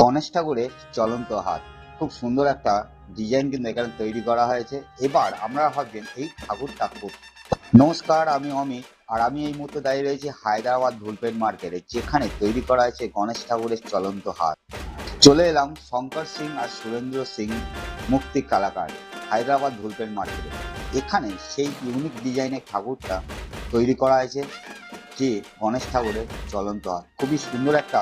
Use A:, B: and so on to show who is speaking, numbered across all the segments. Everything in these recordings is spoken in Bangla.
A: গণেশ ঠাকুরের চলন্ত হাত, খুব সুন্দর একটা ডিজাইন কিন্তু এখানে তৈরি করা হয়েছে। এবার আপনারা ভাবছেন এই ঠাকুরটা নমস্কার, আমি অমিত, আর আমি এই মুহূর্তে দাঁড়িয়ে রয়েছি হায়দ্রাবাদ ধুলপেট মার্কেটে, যেখানে তৈরি করা হয়েছে গণেশ ঠাকুরের চলন্ত হাত। চলে এলাম শঙ্কর সিং আর সুরেন্দ্র সিং মুক্তি কালাকার হায়দ্রাবাদ ধুলপেট মার্কেটে। এখানে সেই ইউনিক ডিজাইনের ঠাকুরটা তৈরি করা হয়েছে, যে গণেশ ঠাকুরের চলন্ত হাত। খুবই সুন্দর একটা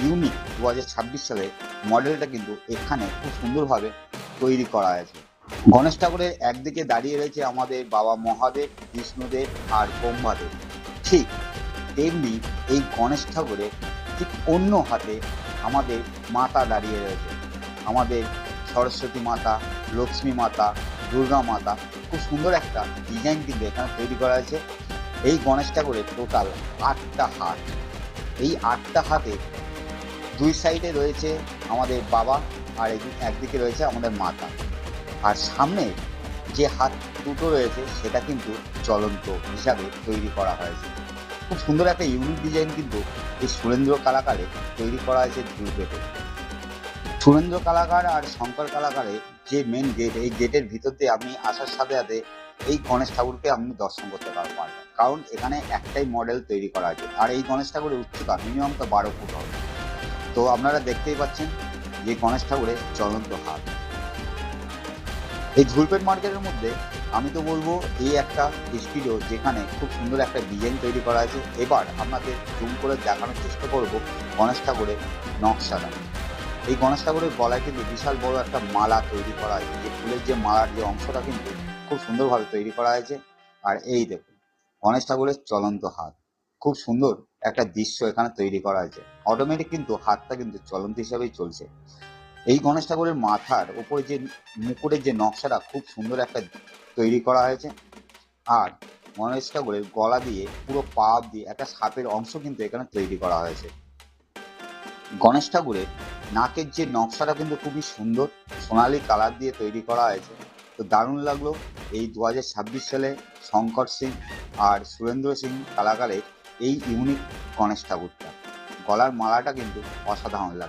A: ইউনিক 2026 সালে মডেলটা কিন্তু এখানে খুব সুন্দরভাবে তৈরি করা হয়েছে। গণেশ ঠাকুরের একদিকে দাঁড়িয়ে রয়েছে আমাদের বাবা মহাদেব, বিষ্ণুদেব আর ব্রহ্মাদেব। ঠিক তেমনি এই গণেশ ঠাকুরের ঠিক অন্য হাতে আমাদের মাতা দাঁড়িয়ে রয়েছে, আমাদের সরস্বতী মাতা, লক্ষ্মী মাতা, দুর্গা মাতা। খুব সুন্দর একটা ডিজাইন কিন্তু এখানে তৈরি করা হয়েছে। এই গণেশ ঠাকুরের টোটাল 8টা হাত। এই 8টা হাতে দুই সাইডে রয়েছে আমাদের বাবা, আর একদিকে রয়েছে আমাদের মাতা। আর সামনে যে হাত দুটো রয়েছে সেটা কিন্তু চলন্ত হিসাবে তৈরি করা হয়েছে। খুব সুন্দর একটা ইউনিক ডিজাইন কিন্তু এই সুরেন্দ্র কালাকারে তৈরি করা হয়েছে ধুলপেটে। সুরেন্দ্র কালাকার আর শঙ্কর কালাকারের যে মেন গেট, এই গেটের ভিতর দিয়ে আপনি আসার সাথে সাথে এই গণেশ ঠাকুরকে আপনি দর্শন করতে পারবেন, কারণ এখানে একটাই মডেল তৈরি করা আছে। আর এই গণেশ ঠাকুরের উচ্চতা মিনিমাম তো 12 ফুট হবে। তো আপনারা দেখতেই পাচ্ছেন যে গণেশ ঠাকুরের চলন্ত হাত। এই ধুলপেট মার্কেটের মধ্যে আমি তো বলবো এই একটা স্টুডিও, যেখানে খুব সুন্দর একটা ডিজাইন তৈরি করা আছে। এবার আপনাদের জুম করে দেখানোর চেষ্টা করব গণেশ ঠাকুরের নকশাটা। এই গণেশ ঠাকুরের গলায় কিন্তু বিশাল বড় একটা মালা তৈরি করা হয়েছে, যে ফুলের যে মালার যে অংশটা কিন্তু খুব সুন্দরভাবে তৈরি করা হয়েছে। আর এই দেখুন গণেশ ঠাকুরের চলন্ত হাত, খুব সুন্দর একটা দৃশ্য এখানে তৈরি করা হয়েছে। অটোমেটিক কিন্তু হাতটা কিন্তু চলন্ত হিসাবেই চলছে। এই গণেশ ঠাকুরের মাথার উপরে যে মুকুটের যে নকশাটা খুব সুন্দর একটা তৈরি করা হয়েছে। আর গণেশ ঠাকুরের গলা দিয়ে পুরো পা দিয়ে একটা সাপের অংশ কিন্তু এখানে তৈরি করা হয়েছে। গণেশ ঠাকুরের নাকের যে নকশাটা কিন্তু খুবই সুন্দর, সোনালী কালার দিয়ে তৈরি করা হয়েছে। তো দারুণ লাগলো এই 2026 সালে শঙ্কর সিং আর সুরেন্দ্র সিং কালাকারের এই ইউনিক গণেশ ঠাকুরটা। গলার মালাটা কিন্তু অসাধারণ লাগলো।